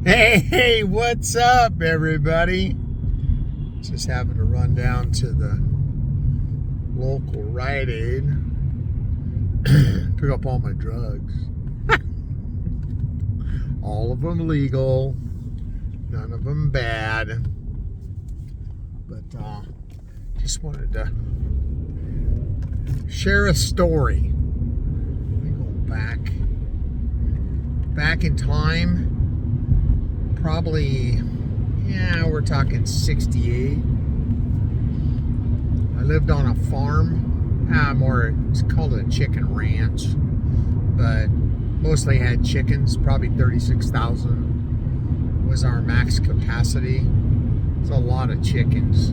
Hey, what's up, everybody? Just having to run down to the local Rite Aid, pick up all my drugs. All of them legal, none of them bad. But just wanted to share a story. Let me go back in time. Probably, we're talking 68. I lived on a farm. It's called a chicken ranch, but mostly had chickens. Probably 36,000 was our max capacity. It's a lot of chickens.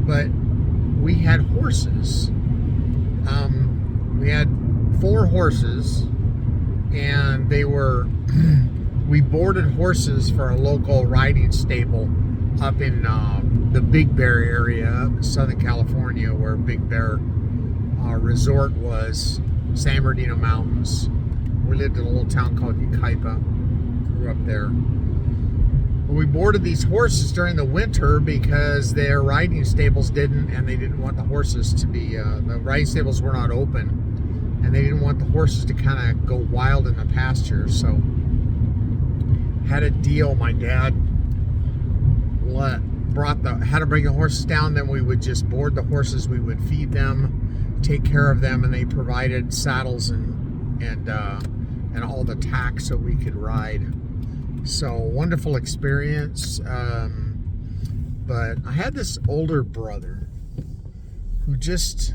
But we had horses. We had 4 horses, and they were we boarded horses for a local riding stable up in the Big Bear area, Southern California, where Big Bear Resort was, San Bernardino Mountains. We lived in a little town called Yucaipa. Grew up there. We boarded these horses during the winter because their riding stables didn't want the horses to be, the riding stables were not open, and they didn't want the horses to kind of go wild in the pasture. So had a deal. My dad had to bring the horses down. Then we would just board the horses. We would feed them, take care of them, and they provided saddles and all the tack so we could ride. So wonderful experience. But I had this older brother who just,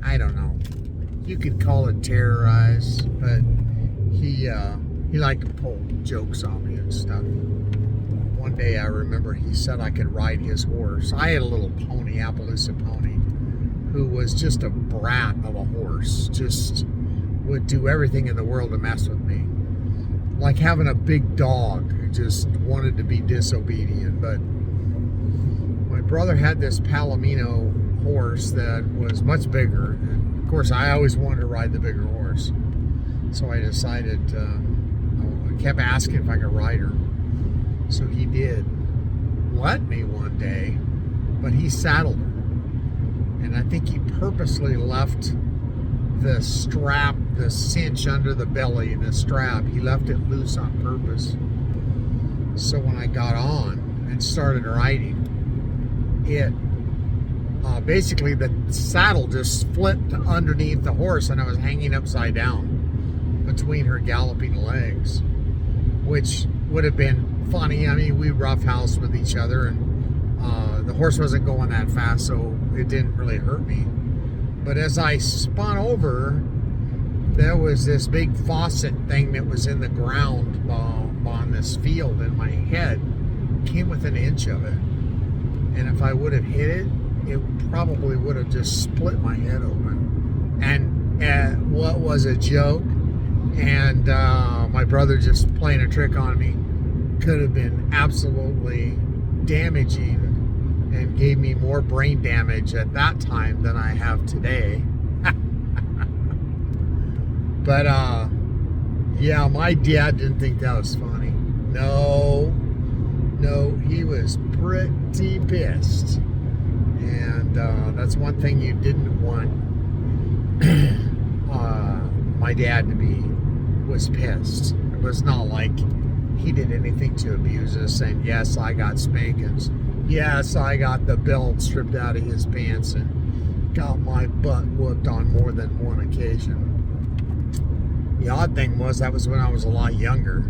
I don't know, you could call it terrorized, but he liked to pull jokes on me and stuff. One day I remember he said I could ride his horse. I had a little pony, Appaloosa pony, who was just a brat of a horse. Just would do everything in the world to mess with me. Like having a big dog who just wanted to be disobedient. But my brother had this Palomino horse that was much bigger. And of course, I always wanted to ride the bigger horse. So I decided, I kept asking if I could ride her. So he did let me one day, but he saddled her. And I think he purposely left the strap, the cinch under the belly, the strap, he left it loose on purpose. So when I got on and started riding, it basically the saddle just flipped underneath the horse, and I was hanging upside down between her galloping legs, which would have been funny. I mean, we roughhoused with each other, and the horse wasn't going that fast, so it didn't really hurt me. But as I spun over, there was this big faucet thing that was in the ground on this field, and my head came within an inch of it. And if I would have hit it, it probably would have just split my head open. And what was a joke, and my brother just playing a trick on me, could have been absolutely damaging and gave me more brain damage at that time than I have today. But yeah, my dad didn't think that was funny. No, he was pretty pissed. And that's one thing you didn't want my dad to be, was pissed. It was not like he did anything to abuse us. And yes, I got spankings. Yes, I got the belt stripped out of his pants and got my butt whooped on more than one occasion. The odd thing was, that was when I was a lot younger.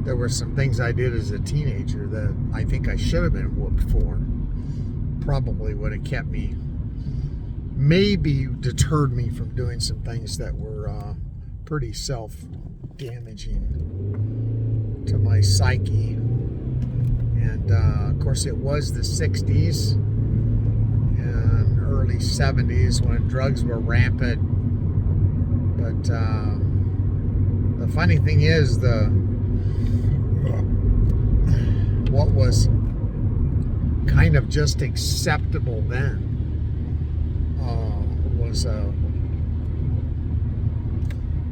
There were some things I did as a teenager that I think I should have been whooped for. Probably would have kept me, maybe deterred me from doing some things that were pretty self-damaging to my psyche. And of course, it was the 60s and early 70s when drugs were rampant. But the funny thing is, what was kind of just acceptable then was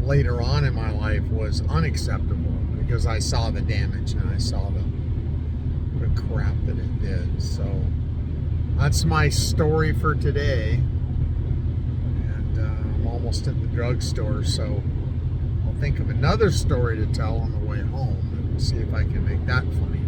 later on in my life was unacceptable. because I saw the damage and I saw the crap that it did. So that's my story for today. And I'm almost at the drugstore, so I'll think of another story to tell on the way home and see if I can make that funny.